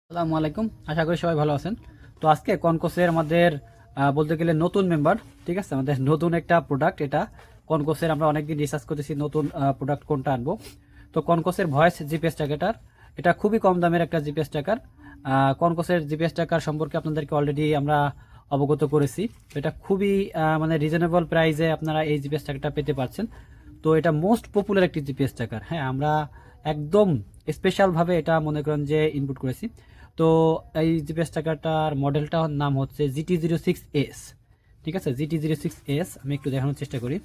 আসসালামু আলাইকুম, আশা করি সবাই ভালো আছেন। তো আজকে কনকোসের আমাদের বলতে গেলে নতুন মেম্বার, ঠিক আছে, আমাদের নতুন একটা প্রোডাক্ট। এটা কনকোসের আমরা অনেকদিন রিসার্চ করতেছি নতুন প্রোডাক্ট কোনটা আনবো। তো কনকোসের ভয়েস জিপিএস ট্র্যাকার, এটা খুবই কম দামের একটা জিপিএস ট্র্যাকার। কনকোসের জিপিএস ট্র্যাকার সম্পর্কে আপনাদেরকে অলরেডি আমরা অবগত করেছি। তো এটা খুবই মানে রিজনেবল প্রাইসে আপনারা এই জিপিএস ট্র্যাকারটা পেতে পারছেন। তো এটা মোস্ট পপুলার একটি জিপিএস ট্র্যাকার। হ্যাঁ, আমরা একদম স্পেশালভাবে এটা মনে করেন যে ইনপুট করেছি। তো এই জিপিএস ট্র্যাকারটার মডেলটার নাম হচ্ছে GT06S। ঠিক আছে, GT06S আমি একটু দেখানোর চেষ্টা করি।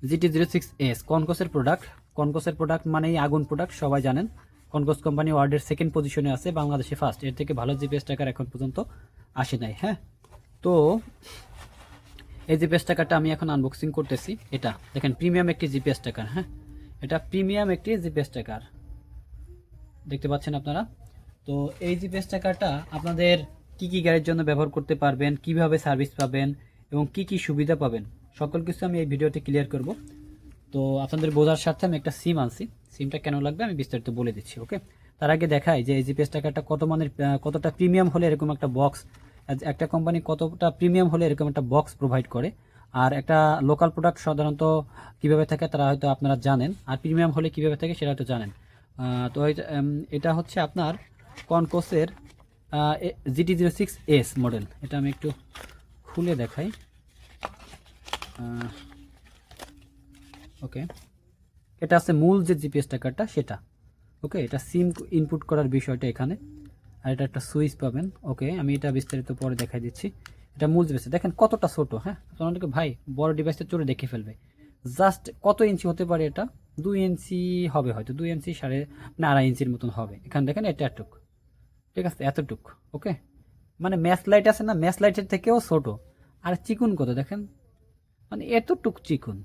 GT06S কনকোসের product. কনকোসের প্রোডাক্ট মানেই আগুন প্রোডাক্ট, সবাই জানেন। কনকোস কোম্পানি ওয়ার্ল্ডের সেকেন্ড পজিশনে আছে, বাংলাদেশে ফার্স্ট। এর থেকে ভালো জিপিএস ট্র্যাকার এখন পর্যন্ত আসে নাই। হ্যাঁ, তো এই জিপিএস ট্র্যাকারটা আমি এখন আনবক্সিং করতেছি। এটা দেখেন প্রিমিয়াম একটি জিপিএস ট্র্যাকার। হ্যাঁ, এটা প্রিমিয়াম একটি জিপিএস ট্র্যাকার, দেখতে পাচ্ছেন আপনারা। তো এই জিপিএস ট্র্যাকারটা আপনাদের কি কি গাড়ির জন্য ব্যবহার করতে পারবেন, কিভাবে সার্ভিস পাবেন এবং কি কি সুবিধা পাবেন, সকল কিছু আমি এই ভিডিওতে ক্লিয়ার করব। তো আপনাদের বোঝার স্বার্থে আমি একটা সিম আনছি। সিমটা কেন লাগবে আমি বিস্তারিত বলে দিচ্ছি। ওকে, তার আগে দেখাই যে এই জিপিএস ট্র্যাকারটা কত মানের, কতটা প্রিমিয়াম হলে এরকম একটা বক্স, একটা কোম্পানি কতটা প্রিমিয়াম হলে এরকম একটা বক্স প্রোভাইড করে। আর একটা লোকাল প্রোডাক্ট সাধারণত কিভাবে থাকে তারা হয়তো আপনারা জানেন, আর প্রিমিয়াম হলে কিভাবে থাকে সেটা হয়তো জানেন। তো এটা হচ্ছে আপনার কনকোসের GT06S মডেল। এটা আমি একটু খুলে দেখাই। ওকে, এটা আছে মূল যে জিপিএস ট্র্যাকারটা সেটা। ওকে, এটা সিম ইনপুট করার বিষয়টা এখানে, আর এটা একটা সুইচ পাবেন। ওকে, আমি এটা বিস্তারিত পরে দেখাই দিচ্ছি। এটা মূল জিপিএস দেখেন কতটা ছোট। হ্যাঁ, আপনাদেরকে ভাই বড় ডিভাইসটা চলে দেখে ফেলবে। জাস্ট কত ইঞ্চি হতে পারে এটা? 2 ইঞ্চি হবে হয়তো, 2 ইঞ্চি সাড়ে না আড়াই ইঞ্চির মতন হবে। এখানে দেখেন এটা এতটুক, ঠিক আছে, এতটুক। ওকে, মানে ম্যাচ লাইট আছে না, ম্যাচ লাইটের থেকেও ছোট। আর চিকুন কত দেখেন, মানে এতটুক চিকুন।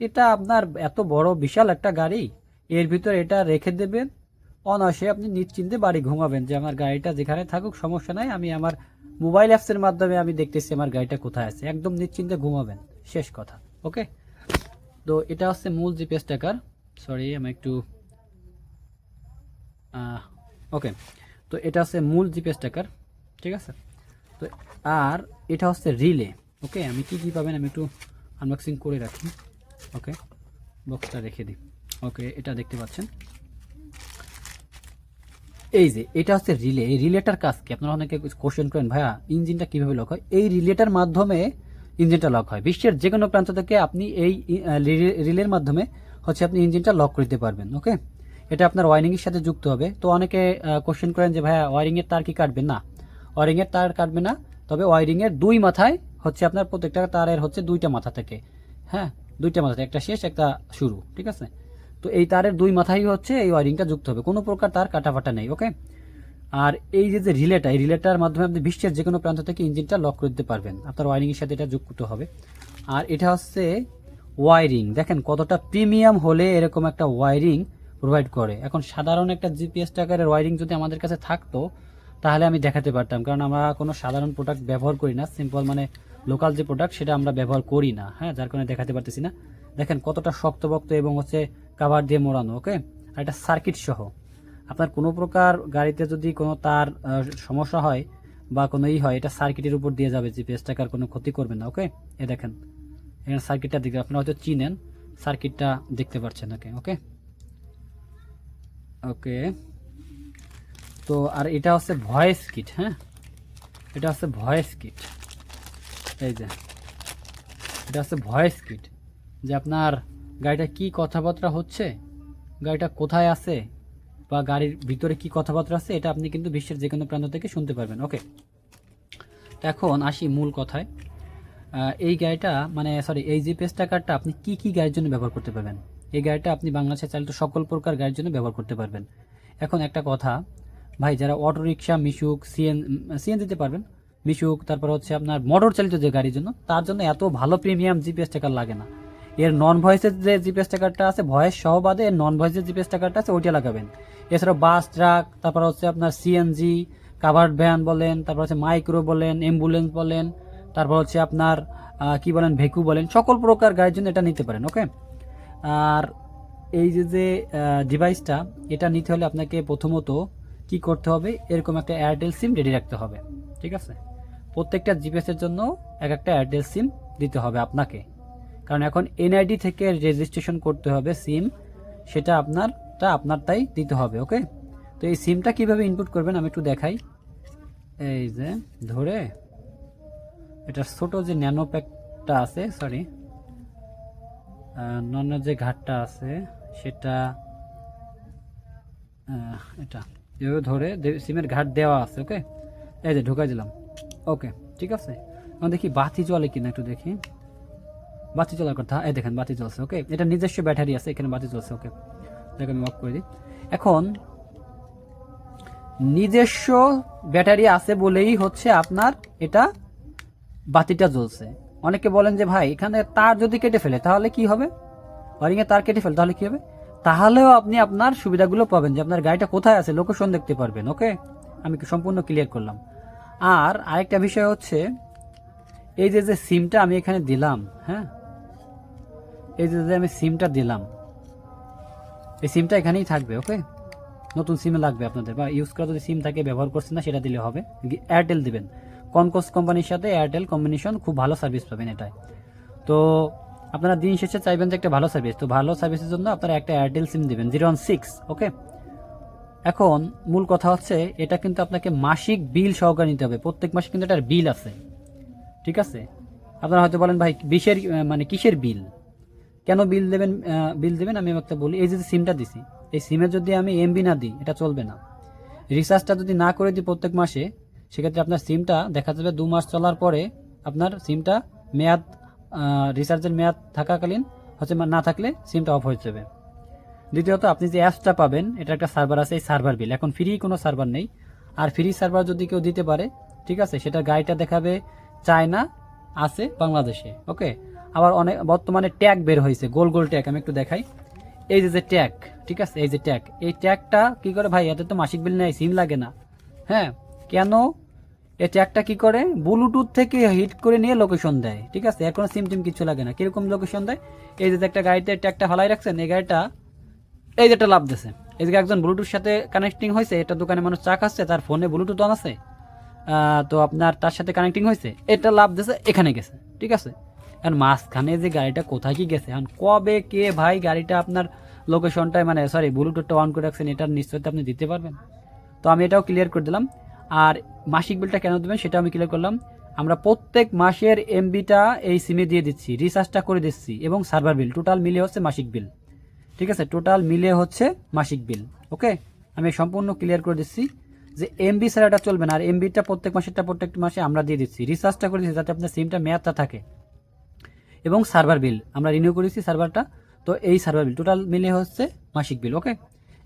এটা আপনার এত বড় বিশাল একটা গাড়ি, এর ভিতরে এটা রেখে দেবেন, অনায়াসে আপনি নিশ্চিন্তে বাড়ি ঘুমাবেন যে আমার গাড়িটা যেখানে থাকুক সমস্যা নাই, আমি আমার মোবাইল অ্যাপসের মাধ্যমে আমি দেখতেছি আমার গাড়িটা কোথায় আছে, একদম নিশ্চিন্তে ঘুমাবেন, শেষ কথা। ওকে, তো এটা হচ্ছে মূল জিপিএস ট্র্যাকার। সরি, আমি একটু ওকে, তো এটা হচ্ছে মূল জিপিএস ট্র্যাকার, ঠিক আছে। তো আর এটা হচ্ছে রিলে। ওকে, আমি কি কি পাবেন আমি একটু আনবক্সিং করে রাখি। ওকে, বক্সটা রেখে দিই। ওকে, এটা দেখতে পাচ্ছেন, এই যে এটা হচ্ছে রিলে। এই রিলেটার কাজ কি? আপনারা অনেকে কোশ্চেন করেন, ভাইয়া ইঞ্জিনটা কিভাবে লক হয়? এই রিলেটার মাধ্যমে ইঞ্জিনটা লক হয়। বিশ্বের যে কোনো প্রান্ত থেকে আপনি এই রিলের মাধ্যমে হচ্ছে আপনি ইঞ্জিনটা লক করতে পারবেন। ওকে, এটা আপনার ওয়ারিংয়ের সাথে যুক্ত হবে। তো অনেকে কোশ্চেন করেন যে ভাইয়া ওয়ারিংয়ের তার কি কাটবে? না, ওয়ারিংয়ের তার কাটবে না, তবে ওয়ারিংয়ের দুই মাথায় হচ্ছে আপনার প্রত্যেকটা তারের হচ্ছে দুইটা মাথা থেকে। হ্যাঁ, দুইটা মাথা, একটা শেষ একটা শুরু, ঠিক আছে। তো এই তারের দুই মাথায় হচ্ছে এই ওয়ারিংটা যুক্ত হবে, কোনো প্রকার তার কাটাফাটা নেই। ওকে, আর এই যে রিলেটা, এই রিলেটার মাধ্যমে আপনি বিশ্বের যে কোনো প্রান্ত থেকে ইঞ্জিনটা লক করে দিতে পারবেন, আপনার ওয়ারিংয়ের সাথে এটা যুক্ত হবে। আর এটা হচ্ছে ওয়ারিং, দেখেন কতটা প্রিমিয়াম হলে এরকম একটা ওয়ারিং প্রোভাইড করে। এখন সাধারণ একটা জিপিএস ট্র্যাকারের ওয়ারিং যদি আমাদের কাছে থাকতো তাহলে আমি দেখাতে পারতাম, কারণ আমরা কোনো সাধারণ প্রোডাক্ট ব্যবহার করি না, সিম্পল মানে লোকাল যে প্রোডাক্ট সেটা আমরা ব্যবহার করি না। হ্যাঁ, যার কারণে দেখাতে পারতেছি না। দেখেন কতটা শক্তপোক্ত এবং হচ্ছে কাভার দিয়ে মোড়ানো। ওকে, আর এটা সার্কিট সহ। আপনার কোনো প্রকার গাড়িতে যদি কোনো তার সমস্যা হয় বা কোনো হয়, এটা সার্কিটের উপর দিয়ে যাবে, জিপিএস ট্র্যাকার কোনো ক্ষতি করবে না। ওকে, এ দেখেন এখানে সার্কিটটা দেখতে, আপনারা হয়তো চিনেন, সার্কিটটা দেখতে পাচ্ছেন। ওকে ওকে ওকে, তো আর এটা হচ্ছে ভয়েস কিট। হ্যাঁ, এটা হচ্ছে ভয়েস কিট। এই যে এটা হচ্ছে ভয়েস কিট, যে আপনার গাড়িটা কি কথাবার্তা হচ্ছে, গাড়িটা কোথায় আছে, বা গাড়ির ভিতরে কি কথাবার্তা আছে, এটা আপনি কিন্তু বিশ্বের যে কোনো প্রান্ত থেকে শুনতে পারবেন। ওকে, তো এখন আসি মূল কথায়। এই গাড়িটা মানে সরি, এই জিপিএস ট্র্যাকারটা আপনি কি কি গাড়ির জন্য ব্যবহার করতে পারবেন? এই গাড়িটা আপনি বাংলাদেশে চালিত সকল প্রকার গাড়ির জন্য ব্যবহার করতে পারবেন। এখন একটা কথা ভাই, যারা অটো রিক্সা, মিশুক, সিএন দিতে পারবেন, মিশুক, তারপর হচ্ছে আপনার মোটর চালিত যে গাড়ির জন্য, তার জন্য এত ভালো প্রিমিয়াম জিপিএস ট্র্যাকার লাগে না। এর নন ভয়েসের যে জিপিএস ট্র্যাকারটা আছে, ভয়েস সহ বাদে এর নন ভয়েসের জিপিএস ট্র্যাকারটা আছে, ওইটা লাগাবেন। এছাড়াও বাস, ট্রাক, তারপর হচ্ছে আপনার সিএনজি, কাভার্ড ভ্যান বলেন, তারপর হচ্ছে মাইক্রো বলেন, অ্যাম্বুলেন্স বলেন, তারপর হচ্ছে আপনার কি বলেন, ভেকু বলেন, সকল প্রকার গাড়ির জন্য এটা নিতে পারেন। ওকে, আর এই যে ডিভাইসটা, এটা নিতে হলে আপনাকে প্রথমত কি করতে হবে, এরকম একটা এয়ারটেল সিম রেডি রাখতে হবে। ঠিক আছে, প্রত্যেকটা জিপিএসের জন্য এক একটা এয়ারটেল সিম দিতে হবে আপনাকে, কারণ এখন এনআইডি থেকে রেজিস্ট্রেশন করতে হবে সিম, সেটা আপনার তাই দিতে হবে। ওকে, তো এই সিমটা কিভাবে ইনপুট করবেন আমি একটু দেখাই। এই যে ধরে এটা ছোট যে ন্যানো প্যাকটা আছে, সরি নন্য যে ঘাটটা আছে সেটা, এটা এভাবে ধরে সিমের ঘাট দেওয়া আছে। ওকে, এই যে ঢুকাই দিলাম। ওকে, ঠিক আছে, এখন দেখি বাতি জ্বলে কিনা, একটু দেখি। বাতি চলার কথা, এই দেখেন বাতি জ্বলছে। ওকে, এটা নিজস্ব ব্যাটারি আছে, এখানে বাতি জ্বলছে। ওকে, দেখে আমি অফ করে দিই। এখন নিজস্ব ব্যাটারি আছে বলেই হচ্ছে আপনার এটা বাতিটা জ্বলছে। অনেকে বলেন যে ভাই এখানে তার যদি কেটে ফেলে তাহলে কি হবে, ওয়ারিংয়ে তার কেটে ফেলে তাহলে কি হবে, তাহলেও আপনি আপনার সুবিধাগুলো পাবেন, যে আপনার গাড়িটা কোথায় আছে লোকেশন দেখতে পারবেন। ওকে, আমি সম্পূর্ণ ক্লিয়ার করলাম। আর আরেকটা বিষয় হচ্ছে, এই যে সিমটা আমি এখানে দিলাম, হ্যাঁ, এই যে আমি সিমটা দিলাম, এই সিমটা এখানেই থাকবে। ওকে, নতুন সিমে লাগবে আপনাদের, বা ইউজ করা যদি সিম থাকে ব্যবহার করছেন না সেটা দিলে হবে। এয়ারটেল দিবেন, কনকোস কোম্পানির সাথে এয়ারটেল কম্বিনেশন, খুব ভালো সার্ভিস পাবেন এটাই। তো আপনারা দিন শেষে চাইবেন যে একটা ভালো সার্ভিস, তো ভালো সার্ভিসের জন্য আপনারা একটা এয়ারটেল সিম দিবেন 016। ওকে, এখন মূল কথা হচ্ছে এটা কিন্তু আপনাকে মাসিক বিল সহকারে নিতে হবে, প্রত্যেক মাসে কিন্তু এটার বিল আছে। ঠিক আছে, আপনারা হয়তো বলেন ভাই মানে কিসের বিল, কেন বিল দেবেন আমি একটা বলি। এই যে সিমটা দিছি, এই সিমে যদি আমি এমবি না দিই এটা চলবে না। রিচার্জটা যদি না করে দিই প্রত্যেক মাসে, সেক্ষেত্রে আপনার সিমটা দেখা যাবে 2 মাস চলার পরে আপনার সিমটা মেয়াদ, রিচার্জের মেয়াদ থাকাকালীন হচ্ছে না থাকলে সিমটা অফ হয়ে যাবে। দ্বিতীয়ত, আপনি যে অ্যাপসটা পাবেন এটা একটা সার্ভার আছে, এই সার্ভার বিল, এখন ফ্রি কোনো সার্ভার নেই। আর ফ্রি সার্ভার যদি কেউ দিতে পারে, ঠিক আছে, সেটা গাড়িটা দেখাবে চায়না, আছে বাংলাদেশে। ওকে, আবার অনেক বর্তমানে ট্যাগ বের হয়েছে, গোল গোল ট্যাগ, আমি একটু দেখাই। এই যে ট্যাগ, ঠিক আছে, এই যে ট্যাগ, এই ট্যাগটা কি করে ভাই, এতে তো মাসিক বিল নেই, সিম লাগে না। হ্যাঁ, কেন, এই ট্যাগটা কি করে, ব্লুটুথ থেকে হিট করে নিয়ে লোকেশন দেয়। ঠিক আছে, এখন সিম টিম কিছু লাগে না। কিরকম লোকেশন দেয়, এই যে একটা গাড়িতে ট্যাগটা ফালাই রাখছেন, এই গাড়িটা এই যেটা লাভ দিছে, এই যে একজন ব্লুটুথ সাথে কানেক্টিং হয়েছে, এটা দোকানে মানুষ চা খাচ্ছে, তার ফোনে ব্লুটুথ অন আছে, তো আপনার তার সাথে কানেক্টিং হয়েছে, এটা লাভ দিছে, এখানে গেছে। ঠিক আছে, এখন মাঝখানে যে গাড়িটা কোথায় কি গেছে, এখন কবে কে ভাই গাড়িটা আপনার লোকেশনটায়, মানে সরি ব্লুটুথটা অন করে রাখছেন, এটার নিশ্চয়তা আপনি দিতে পারবেন। তো আমি এটাও ক্লিয়ার করে দিলাম। আর মাসিক বিলটা কেন দেবেন সেটা আমি ক্লিয়ার করলাম। আমরা প্রত্যেক মাসের এমবিটা এই সিমে দিয়ে দিচ্ছি, রিচার্জটা করে দিচ্ছি, এবং সার্ভার বিল টোটাল মিলে হচ্ছে মাসিক বিল। ঠিক আছে, টোটাল মিলে হচ্ছে মাসিক বিল। ওকে, আমি সম্পূর্ণ ক্লিয়ার করে দিচ্ছি যে এমবি ছাড়া এটা চলবে না। আর এমবিটা প্রত্যেক মাসে আমরা দিয়ে দিচ্ছি, রিচার্জটা করে দিচ্ছি যাতে আপনার সিমটা মেয়াদটা থাকে, এবং সার্ভার বিল আমরা রিনিউ করেছি সার্ভারটা, তো এই সার্ভার বিল টোটাল মিলে হচ্ছে মাসিক বিল। ওকে,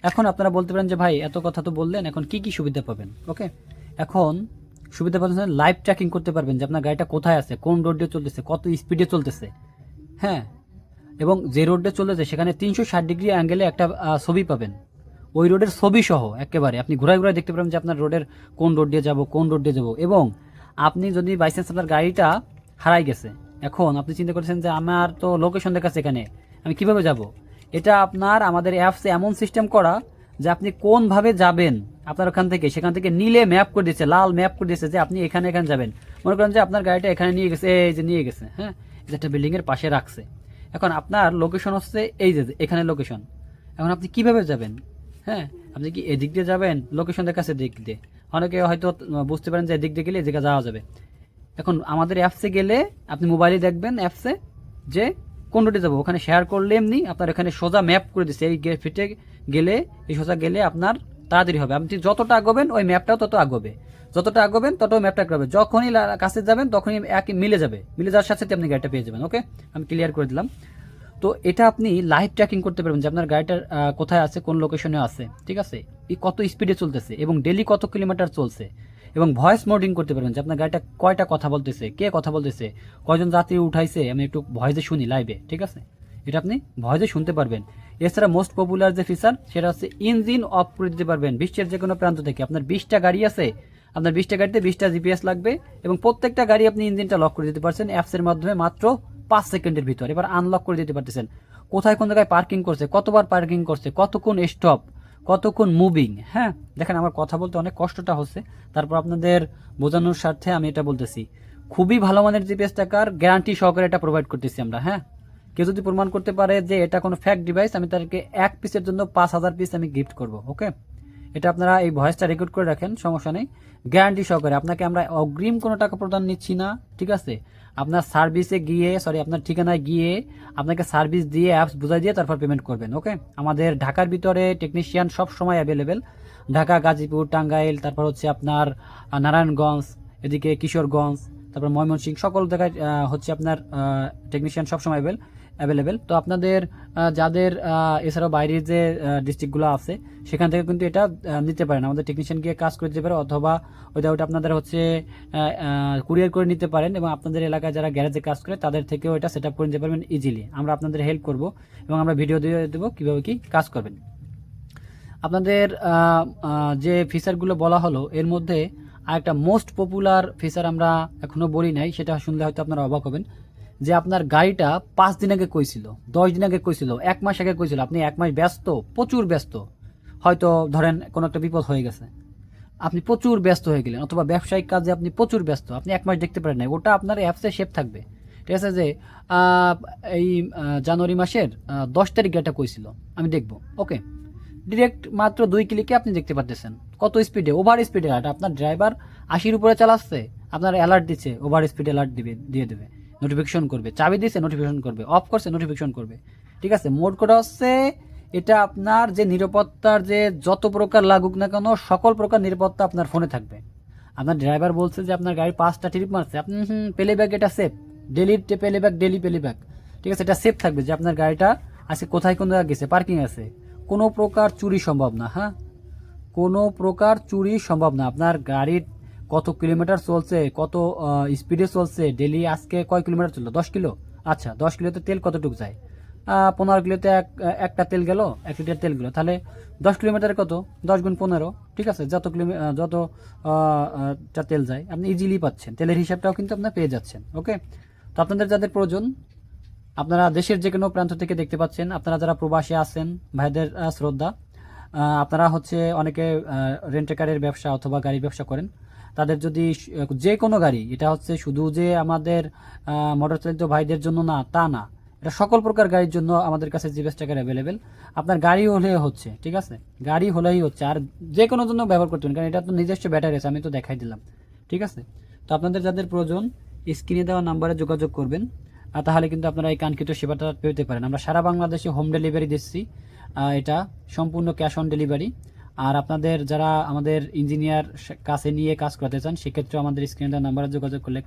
এখন আপনারা বলতে পারেন যে ভাই এত কথা তো বললেন, এখন কি কি সুবিধা পাবেন। ওকে, এখন সুবিধা পাচ্ছেন লাইভ ট্র্যাকিং করতে পারবেন, যে আপনার গাড়িটা কোথায় আছে, কোন রোড দিয়ে চলতেছে, কত স্পিডে চলতেছে। হ্যাঁ, এবং যে রোডে চলেছে সেখানে 360 ডিগ্রি অ্যাঙ্গেলে একটা ছবি পাবেন, ওই রোডের ছবি সহ একেবারে আপনি ঘুরায় ঘুরায় দেখতে পাবেন যে আপনার রোডের কোন রোড দিয়ে যাব, কোন রোড দিয়ে যাব। এবং আপনি যদি বাইচান্স আপনার গাড়িটা হারাই গেছে, এখন আপনি চিন্তা করছেন যে আমার তো লোকেশন দেখাচ্ছে এখানে, আমি কিভাবে যাব, এটা আপনার আমাদের অ্যাপসে এমন সিস্টেম করা যে আপনি কোনভাবে যাবেন, আপনার সেখান থেকে নীলে ম্যাপ করে দিচ্ছে, লাল ম্যাপ করে দিচ্ছে যে আপনি এখানে যাবেন। মনে করেন যে আপনার গাড়িটা এখানে নিয়ে গেছে, এই যে নিয়ে গেছে, হ্যাঁ, এটা একটা বিল্ডিংয়ের পাশে রাখছে। এখন আপনার লোকেশন হচ্ছে এই যে এখানে লোকেশন, এখন আপনি কিভাবে যাবেন, হ্যাঁ, আপনি কি এদিক দিয়ে যাবেন, লোকেশন দেখাচ্ছে দিক দিয়ে, অনেকে হয়তো বুঝতে পারেন যে এদিক দিয়ে গেলে এদিকে যাওয়া যাবে। এখন আমাদের অ্যাপসে গেলে আপনি মোবাইলে দেখবেন অ্যাপসে যে কোন রোডে যাবো, ওখানে শেয়ার করলে এমনি আপনার এখানে সোজা ম্যাপ করে দিচ্ছে, এই ফিটে গেলে, এই সোজা গেলে আপনার তাড়াতাড়ি হবে। আপনি যতটা আগাবেন ওই ম্যাপটাও তত আগবে, যতটা আগাবেন তত ম্যাপটা আগাবে, যখনই কাছে যাবেন তখনই একই মিলে যাবে, মিলে যাওয়ার সাথে সাথে আপনি গাড়িটা পেয়ে যাবেন। ওকে, আমি ক্লিয়ার করে দিলাম। তো এটা আপনি লাইভ ট্র্যাকিং করতে পারবেন যে আপনার গাড়িটার কোথায় আছে, কোন লোকেশনে আছে, ঠিক আছে, এই কত স্পিডে চলতেছে এবং ডেলি কত কিলোমিটার চলছে, এবং ভয়েস মোডিং করতে পারবেন যে আপনার গাড়িটা কয়টা কথা বলতেছে, কে কথা বলতেছে, কয়জন যাত্রী উঠাইছে, আমি একটু ভয়েসে শুনি লাইভে। ঠিক আছে, এটা আপনি ভয়েসে শুনতে পারবেন। এছাড়া মোস্ট পপুলার যে ফিচার সেটা হচ্ছে ইঞ্জিন অফ করে দিতে পারবেন বিশ্বের যে কোনো প্রান্ত থেকে। আপনার 20টা গাড়ি আছে, আপনার 20টা গাড়িতে 20টা জিপিএস লাগবে, এবং প্রত্যেকটা গাড়ি আপনি ইঞ্জিনটা লক করে দিতে পারছেন অ্যাপসের মাধ্যমে মাত্র 5 সেকেন্ডের ভিতর। এবার আনলক করে দিতে পারতেছেন কোথায় কোন জায়গায় পার্কিং করছে, কতবার পার্কিং করছে, কতক্ষণ স্টপ, কতক্ষণ মুভিং। হ্যাঁ, দেখেন আমার কথা বলতে অনেক কষ্টটা হচ্ছে, তারপর আপনাদের বোঝানোর স্বার্থে আমি এটা বলতেছি। খুবই ভালো মানের জিপিএস ট্র্যাকার, গ্যারান্টি সহকারে এটা প্রোভাইড করতেছি আমরা। হ্যাঁ, কেউ যদি প্রমাণ করতে পারে যে এটা কোনো ফ্যাক ডিভাইস, আমি তাদেরকে 1 পিসের জন্য 5,000 পিস আমি গিফট করব। ওকে, এটা আপনারা এই ভয়েসটা রেকর্ড করে রাখেন, সমস্যা নেই। গ্যারান্টি সহকারে আপনাকে আমরা অগ্রিম কোনো টাকা প্রদান নিচ্ছি না, ঠিক আছে? আপনার সার্ভিসে গিয়ে, আপনার ঠিকানায় গিয়ে আপনাকে সার্ভিস দিয়ে অ্যাপস বুঝাই দিয়ে তারপর পেমেন্ট করবেন। ওকে, আমাদের ঢাকার ভিতরে টেকনিশিয়ান সব সময় অ্যাভেলেবেল। ঢাকা, গাজীপুর, টাঙ্গাইল, তারপর হচ্ছে আপনার নারায়ণগঞ্জ, এদিকে কিশোরগঞ্জ, তারপর ময়মনসিংহ, সকল জায়গায় হচ্ছে আপনার টেকনিশিয়ান সবসময় অ্যাভেলেবেল। তো আপনাদের যাদের এছাড়াও বাইরের যে ডিস্ট্রিক্টগুলো আছে সেখান থেকে কিন্তু এটা নিতে পারেন, আমাদের টেকনিশিয়ান গিয়ে কাজ করে দিতে পারে, অথবা ওইটা আপনাদের হচ্ছে কুরিয়ার করে নিতে পারেন, এবং আপনাদের এলাকায় যারা গ্যারেজে কাজ করে তাদের থেকেও এটা সেট আপ করে নিতে পারবেন ইজিলি। আমরা আপনাদের হেল্প করব এবং আমরা ভিডিও দিয়ে দেবো কীভাবে কি কাজ করবেন। আপনাদের যে ফিচারগুলো বলা হলো এর মধ্যে আরেকটা মোস্ট পপুলার ফিচার আমরা এখনো বলি নাই, সেটা শুনলে হয়তো আপনারা অবাক হবেন, যে আপনার গাড়িটা 5 দিন আগে কইছিল, 10 দিন আগে কইছিল, 1 মাস আগে কইছিল, আপনি 1 মাস ব্যস্ত, প্রচুর ব্যস্ত, হয়তো ধরেন কোনো একটা বিপদ হয়ে গেছে, আপনি প্রচুর ব্যস্ত হয়ে গেলেন, অথবা ব্যবসায়িক কাজে আপনি প্রচুর ব্যস্ত, আপনি 1 মাস দেখতে পারেন না, ওটা আপনার অ্যাপসে সেভ থাকবে। ঠিক আছে, যে এই জানুয়ারি মাসের 10 তারিখ এটা কইছিল, আমি দেখব। ওকে, ডিরেক্ট মাত্র 2 ক্লিকে আপনি দেখতে পাচ্ছেন কত স্পিডে, ওভার স্পিডে অ্যালার্ট, আপনার ড্রাইভার 80-র উপরে চালাচ্ছে, আপনার অ্যালার্ট দিচ্ছে, ওভার স্পিড অ্যালার্ট দিয়ে দেবে, নোটিফিকেশন করবে, চাবি দিচ্ছে নোটিফিকেশন করবে, অফ করছে নোটিফিকেশন করবে। ঠিক আছে, মোড কোড হচ্ছে এটা আপনার যে নিরাপত্তার যে যত প্রকার লাগুক না কেন সকল প্রকার নিরাপত্তা আপনার ফোনে থাকবে। আপনার ড্রাইভার বলছে যে আপনার গাড়ি 5টা ট্রিপ মারছে, আপনি প্লেব্যাক, এটা safe, daily playback, daily playback. ঠিক আছে, এটা সেফ থাকবে যে আপনার গাড়িটা আজকে কোথায় কোন জায়গায় গেছে, পার্কিং আছে, কোনো প্রকার চুরি সম্ভব না। হ্যাঁ, কোনো প্রকার চুরি সম্ভব না। আপনার গাড়ির কত কিলোমিটার চলছে, কত স্পিডে চলছে, ডেলি আজকে কয় কিলোমিটার চললো, 10 কিলো, আচ্ছা 10 কিলোতে তেল কতটুকু যায়, 15 কিলোতে একটা তেল গেল, 1 লিটার তেল গেল, তাহলে 10 কিলোমিটারে কত, 10 গুণ 15, ঠিক আছে, যতটা তেল যায় আপনি ইজিলি পাচ্ছেন, তেলের হিসাবটাও কিন্তু আপনার পেয়ে যাচ্ছেন। ওকে, তো আপনাদের যাদের প্রয়োজন, আপনারা দেশের যে কোনো প্রান্ত থেকে দেখতে পাচ্ছেন, আপনারা যারা প্রবাসী আছেন ভাইদের শ্রদ্ধা, আপনারা হচ্ছে অনেকে রেন্টেকারের ব্যবসা অথবা গাড়ি ব্যবসা করেন, তাদের যদি যে কোনো গাড়ি, এটা হচ্ছে শুধু যে আমাদের মোটর চালিত ভাইদের জন্য না তা না, এটা সকল প্রকার গাড়ির জন্য আমাদের কাছে জিপিএস ট্র্যাকার অ্যাভেলেবেল। আপনার গাড়ি হলে হচ্ছে, ঠিক আছে, গাড়ি হলেই হচ্ছে, আর যে কোনো জন্য ব্যবহার করতে পারেন, কারণ এটা তো নিজস্ব ব্যাটারি আছে, আমি তো দেখাই দিলাম। ঠিক আছে, তো আপনাদের যাদের প্রয়োজন স্ক্রিনে দেওয়া নাম্বারে যোগাযোগ করবেন, তাহলে কিন্তু আপনারা এই কাঙ্ক্ষিত সেবাটা পেতে পারেন। আমরা সারা বাংলাদেশে হোম ডেলিভারি দিচ্ছি, এটা সম্পূর্ণ ক্যাশ অন ডেলিভারি। আর আপনাদের যারা আমাদের ইঞ্জিনিয়ার কাছে নিয়ে কাজ করতে চান, সেক্ষেত্রে আমাদের স্ক্রিনে দেওয়া নাম্বারে যোগাযোগ করলে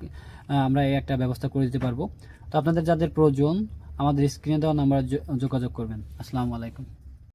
আমরা এই একটা ব্যবস্থা করে দিতে পারবো। তো আপনাদের যাদের প্রয়োজন আমাদের স্ক্রিনে দেওয়া নাম্বারে যোগাযোগ করবেন। আসসালামু আলাইকুম।